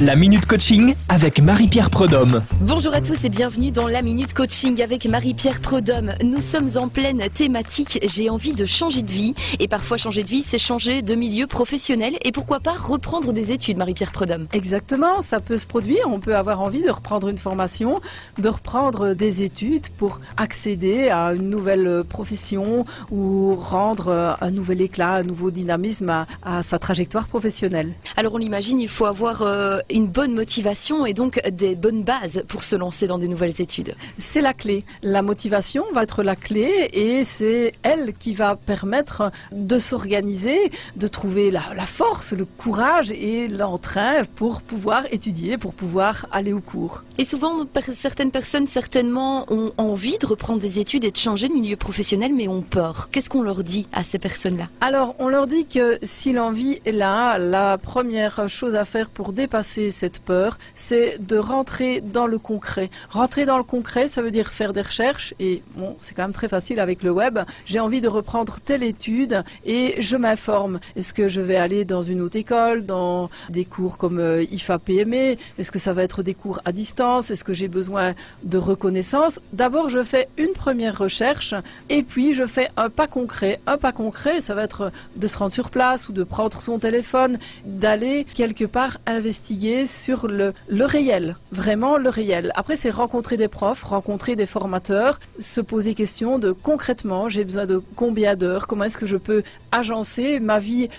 La Minute Coaching avec Marie-Pierre Prudhomme. Bonjour à tous et bienvenue dans la Minute Coaching avec Marie-Pierre Prudhomme. Nous sommes en pleine thématique « J'ai envie de changer de vie ». Et parfois changer de vie, c'est changer de milieu professionnel. Et pourquoi pas reprendre des études, Marie-Pierre Prudhomme? Exactement, ça peut se produire. On peut avoir envie de reprendre une formation, de reprendre des études pour accéder à une nouvelle profession ou rendre un nouvel éclat, un nouveau dynamisme à sa trajectoire professionnelle. Alors on l'imagine, il faut avoir une bonne motivation et donc des bonnes bases pour se lancer dans des nouvelles études. C'est la clé. La motivation va être la clé et c'est elle qui va permettre de s'organiser, de trouver la force, le courage et l'entrain pour pouvoir étudier, pour pouvoir aller au cours. Et souvent, certaines personnes certainement ont envie de reprendre des études et de changer de milieu professionnel mais ont peur. Qu'est-ce qu'on leur dit à ces personnes-là? Alors, on leur dit que si l'envie est là, la première chose à faire pour dépasser cette peur, c'est de rentrer dans le concret. Rentrer dans le concret, ça veut dire faire des recherches et bon, c'est quand même très facile avec le web. J'ai envie de reprendre telle étude et je m'informe. Est-ce que je vais aller dans une autre école, dans des cours comme IFA PME? Est-ce que ça va être des cours à distance? Est-ce que j'ai besoin de reconnaissance? D'abord, je fais une première recherche et puis je fais un pas concret. Un pas concret, ça va être de se rendre sur place ou de prendre son téléphone, d'aller quelque part investiguer sur le réel, vraiment le réel. Après, c'est rencontrer des profs, rencontrer des formateurs, se poser question de concrètement, j'ai besoin de combien d'heures, comment est-ce que je peux agencer ma vie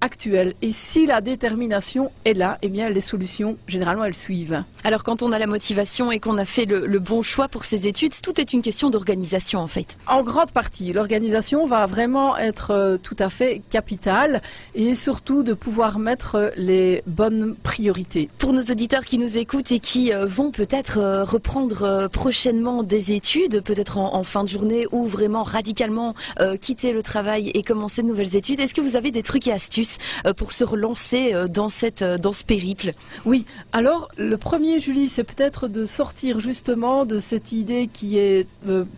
actuelle. Et si la détermination est là, eh bien les solutions, généralement, elles suivent. Alors quand on a la motivation et qu'on a fait le bon choix pour ses études, tout est une question d'organisation en fait. En grande partie, l'organisation va vraiment être tout à fait capitale et surtout de pouvoir mettre les bonnes priorités. Pour nos auditeurs qui nous écoutent et qui vont peut-être reprendre prochainement des études, peut-être en fin de journée ou vraiment radicalement quitter le travail et commencer de nouvelles études, est-ce que vous avez des trucs et astuces pour se relancer dans ce périple? Oui, alors le premier, Julie, c'est peut-être de sortir justement de cette idée qui est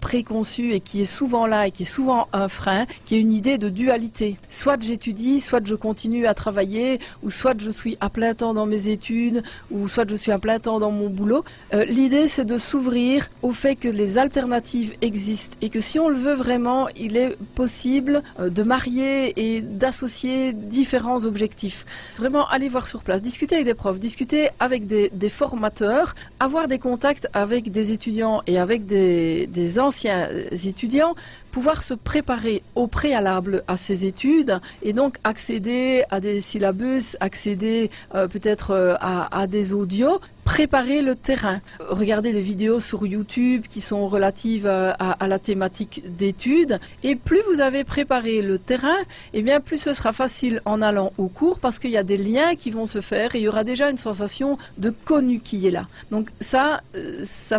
préconçue et qui est souvent là et qui est souvent un frein, qui est une idée de dualité. Soit j'étudie, soit je continue à travailler, ou soit je suis à plein temps dans mes études, ou soit je suis à plein temps dans mon boulot. L'idée, c'est de s'ouvrir au fait que les alternatives existent et que si on le veut vraiment, il est possible de marier et d'associer différents objectifs. Vraiment aller voir sur place, discuter avec des profs, discuter avec des formateurs, avoir des contacts avec des étudiants et avec des anciens étudiants, pouvoir se préparer au préalable à ces études et donc accéder à des syllabus, accéder peut-être à des audios, préparer le terrain. Regardez des vidéos sur YouTube qui sont relatives à la thématique d'études. Et plus vous avez préparé le terrain, et bien plus ce sera facile en allant au cours parce qu'il y a des liens qui vont se faire et il y aura déjà une sensation de connu qui est là. Donc ça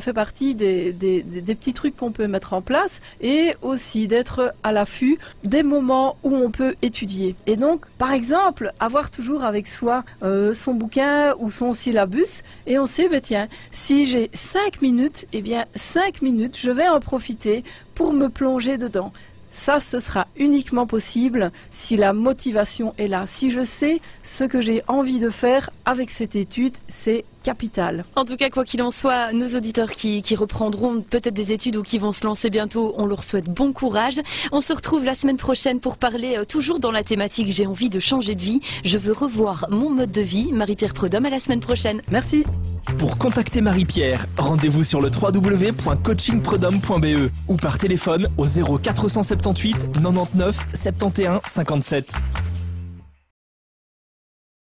fait partie des petits trucs qu'on peut mettre en place et aussi d'être à l'affût des moments où on peut étudier. Et donc, par exemple, avoir toujours avec soi son bouquin ou son syllabus et on sait, tiens, si j'ai 5 minutes, eh bien 5 minutes, je vais en profiter pour me plonger dedans. Ça, ce sera uniquement possible si la motivation est là. Si je sais ce que j'ai envie de faire avec cette étude, c'est capital. En tout cas, quoi qu'il en soit, nos auditeurs qui reprendront peut-être des études ou qui vont se lancer bientôt, on leur souhaite bon courage. On se retrouve la semaine prochaine pour parler toujours dans la thématique « J'ai envie de changer de vie, je veux revoir mon mode de vie ». Marie-Pierre Prudhomme, à la semaine prochaine. Merci. Pour contacter Marie-Pierre, rendez-vous sur le www.coachingprudhomme.be ou par téléphone au 0478 99 71 57.